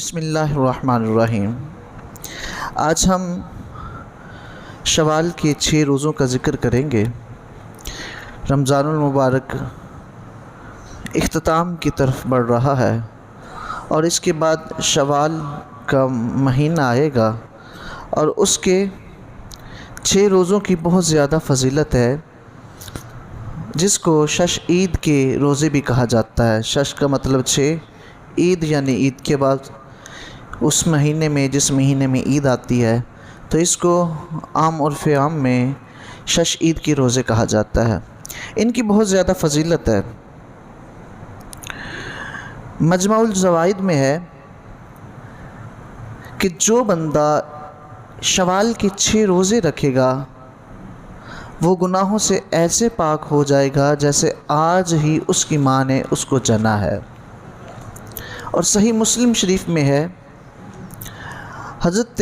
بسم اللہ الرحمن الرحیم۔ آج ہم شوال کے 6 روزوں کا ذکر کریں گے۔ رمضان المبارک اختتام کی طرف بڑھ رہا ہے اور اس کے بعد شوال کا مہینہ آئے گا اور اس کے 6 روزوں کی بہت زیادہ فضیلت ہے، جس کو شش عید کے روزے بھی کہا جاتا ہے۔ شش کا مطلب 6، عید یعنی عید کے بعد اس مہینے میں جس مہینے میں عید آتی ہے، تو اس کو عام عرف عام میں شش عید کے روزے کہا جاتا ہے۔ ان کی بہت زیادہ فضیلت ہے۔ مجمع الزوائد میں ہے کہ جو بندہ شوال کے 6 روزے رکھے گا وہ گناہوں سے ایسے پاک ہو جائے گا جیسے آج ہی اس کی ماں نے اس کو جنا ہے۔ اور صحیح مسلم شریف میں ہے، حضرت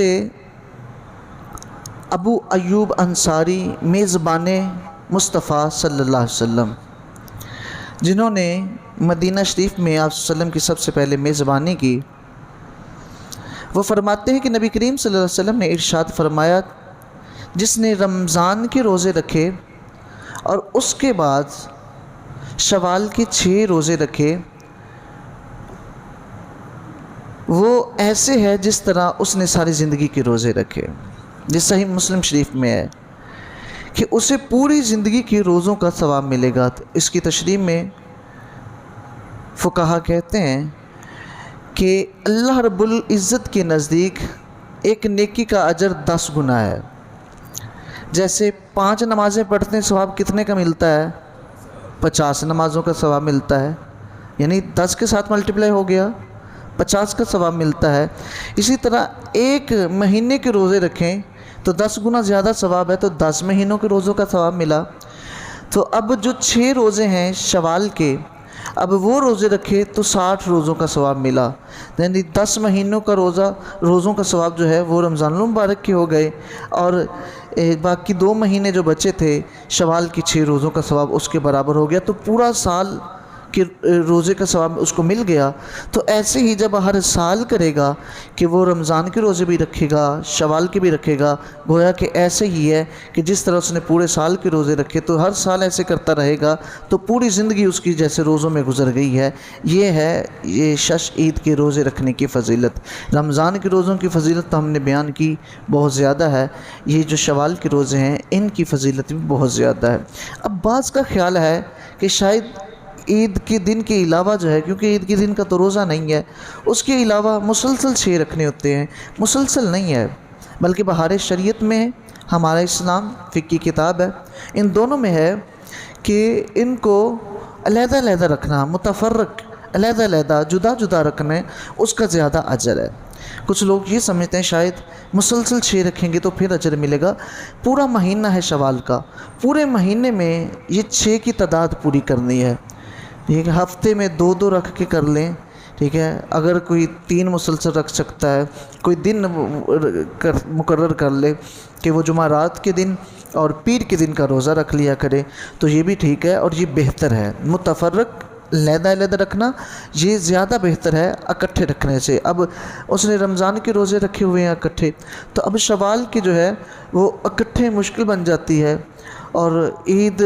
ابو ایوب انصاری میزبان مصطفیٰ صلی اللہ علیہ وسلم، جنہوں نے مدینہ شریف میں آپ صلی اللہ علیہ وسلم کی سب سے پہلے میزبانی کی، وہ فرماتے ہیں کہ نبی کریم صلی اللہ علیہ وسلم نے ارشاد فرمایا، جس نے رمضان کے روزے رکھے اور اس کے بعد شوال کے 6 روزے رکھے، وہ ایسے ہے جس طرح اس نے ساری زندگی کے روزے رکھے۔ جس صحیح مسلم شریف میں ہے کہ اسے پوری زندگی کے روزوں کا ثواب ملے گا۔ تو اس کی تشریح میں فقہا کہتے ہیں کہ اللہ رب العزت کے نزدیک ایک نیکی کا اجر 10 گنا ہے۔ جیسے 5 نمازیں پڑھتے ہیں، ثواب کتنے کا ملتا ہے؟ 50 نمازوں کا ثواب ملتا ہے، یعنی 10 کے ساتھ ملٹیپلائی ہو گیا، 50 کا ثواب ملتا ہے۔ اسی طرح ایک مہینے کے روزے رکھیں تو 10 گنا زیادہ ثواب ہے، تو 10 مہینوں کے روزوں کا ثواب ملا۔ تو اب جو 6 روزے ہیں شوال کے، اب وہ روزے رکھے تو 60 روزوں کا ثواب ملا، یعنی 10 مہینوں کا روزوں کا ثواب جو ہے وہ رمضان المبارک کے ہو گئے، اور باقی 2 مہینے جو بچے تھے شوال کی 6 روزوں کا ثواب اس کے برابر ہو گیا، تو پورا سال کہ روزے کا ثواب اس کو مل گیا۔ تو ایسے ہی جب ہر سال کرے گا کہ وہ رمضان کے روزے بھی رکھے گا، شوال کے بھی رکھے گا، گویا کہ ایسے ہی ہے کہ جس طرح اس نے پورے سال کے روزے رکھے، تو ہر سال ایسے کرتا رہے گا تو پوری زندگی اس کی جیسے روزوں میں گزر گئی ہے۔ یہ شش عید کے روزے رکھنے کی فضیلت۔ رمضان کے روزوں کی فضیلت تو ہم نے بیان کی، بہت زیادہ ہے۔ یہ جو شوال کے روزے ہیں ان کی فضیلت بھی بہت زیادہ ہے۔ اب بعض کا خیال ہے کہ شاید عید کے دن کے علاوہ جو ہے، کیونکہ عید کے دن کا تو روزہ نہیں ہے، اس کے علاوہ مسلسل 6 رکھنے ہوتے ہیں۔ مسلسل نہیں ہے، بلکہ بہار شریعت میں ہے، ہمارا اسلام فقہ کی کتاب ہے، ان دونوں میں ہے کہ ان کو علیحدہ علیحدہ رکھنا، متفرق علیحدہ علیحدہ جدا جدا رکھنا، اس کا زیادہ اجر ہے۔ کچھ لوگ یہ سمجھتے ہیں شاید مسلسل 6 رکھیں گے تو پھر اجر ملے گا۔ پورا مہینہ ہے شوال کا، پورے مہینے میں یہ 6 کی تعداد پوری کرنی ہے۔ ٹھیک ہے، ہفتے میں 2 رکھ کے کر لیں، ٹھیک ہے۔ اگر کوئی 3 مسلسل رکھ سکتا ہے، کوئی دن مقرر کر لے کہ وہ جمعرات کے دن اور پیر کے دن کا روزہ رکھ لیا کرے، تو یہ بھی ٹھیک ہے اور یہ بہتر ہے۔ متفرق علیحدہ علیحدہ رکھنا یہ زیادہ بہتر ہے اکٹھے رکھنے سے۔ اب اس نے رمضان کے روزے رکھے ہوئے ہیں اکٹھے، تو اب شوال کی جو ہے وہ اکٹھے مشکل بن جاتی ہے، اور عید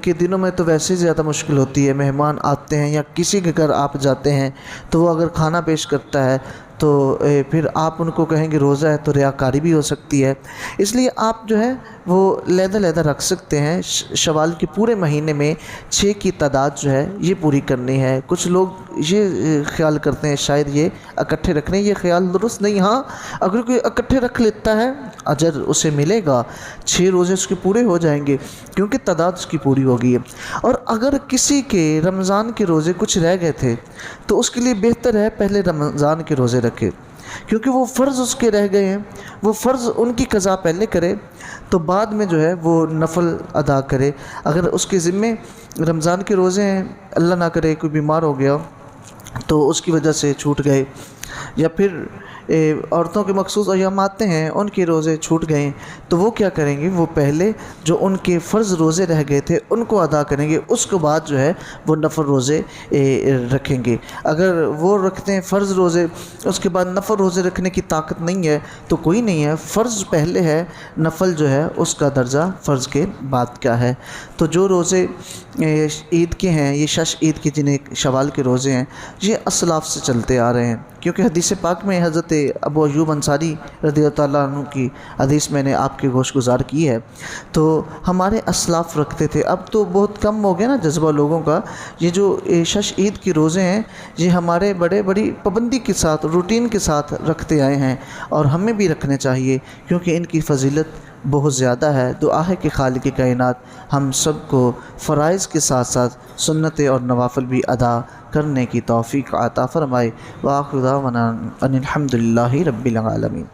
کے دنوں میں تو ویسے زیادہ مشکل ہوتی ہے۔ مہمان آتے ہیں یا کسی کے گھر آپ جاتے ہیں تو وہ اگر کھانا پیش کرتا ہے تو پھر آپ ان کو کہیں گے روزہ ہے، تو ریاکاری بھی ہو سکتی ہے۔ اس لیے آپ جو ہے وہ علیحدہ علیحدہ رکھ سکتے ہیں۔ شوال کے پورے مہینے میں 6 کی تعداد جو ہے یہ پوری کرنی ہے۔ کچھ لوگ یہ خیال کرتے ہیں شاید یہ اکٹھے رکھنے، یہ خیال درست نہیں۔ ہاں، اگر کوئی اکٹھے رکھ لیتا ہے اجر اسے ملے گا، 6 روزے اس کے پورے ہو جائیں گے کیونکہ تعداد اس کی پوری ہو گئی ہے۔ اور اگر کسی کے رمضان کے روزے کچھ رہ گئے تھے تو اس کے لیے بہتر ہے پہلے رمضان کے روزے رکھے، کیونکہ وہ فرض اس کے رہ گئے ہیں، وہ فرض ان کی قضا پہلے کرے تو بعد میں جو ہے وہ نفل ادا کرے۔ اگر اس کے ذمے رمضان کے روزے ہیں، اللہ نہ کرے کوئی بیمار ہو گیا تو اس کی وجہ سے چھوٹ گئے، یا پھر عورتوں کے مخصوص ایام آتے ہیں ان کے روزے چھوٹ گئے تو وہ کیا کریں گے، وہ پہلے جو ان کے فرض روزے رہ گئے تھے ان کو ادا کریں گے، اس کے بعد جو ہے وہ نفل روزے رکھیں گے۔ اگر وہ رکھتے ہیں فرض روزے اس کے بعد نفل روزے رکھنے کی طاقت نہیں ہے تو کوئی نہیں ہے، فرض پہلے ہے، نفل جو ہے اس کا درجہ فرض کے بعد کیا ہے۔ تو جو روزے عید کے ہیں، یہ شش عید کے جنہیں شوال کے روزے ہیں، یہ اسلاف سے چلتے آ رہے ہیں، کیونکہ حدیث پاک میں حضرت ابو ایوب انصاری رضی اللہ تعالیٰ عنہ کی حدیث میں نے آپ کے گوش گزار کی ہے۔ تو ہمارے اسلاف رکھتے تھے، اب تو بہت کم ہو گیا نا جذبہ لوگوں کا۔ یہ جو شش عید کے روزے ہیں یہ ہمارے بڑی پابندی کے ساتھ، روٹین کے ساتھ رکھتے آئے ہیں، اور ہمیں بھی رکھنے چاہیے کیونکہ ان کی فضیلت بہت زیادہ ہے۔ دعا ہے کہ خالق کائنات ہم سب کو فرائض کے ساتھ ساتھ سنتیں اور نوافل بھی ادا کرنے کی توفیق عطا فرمائے۔ وآخر دعوانا ان الحمد للہ رب العالمین۔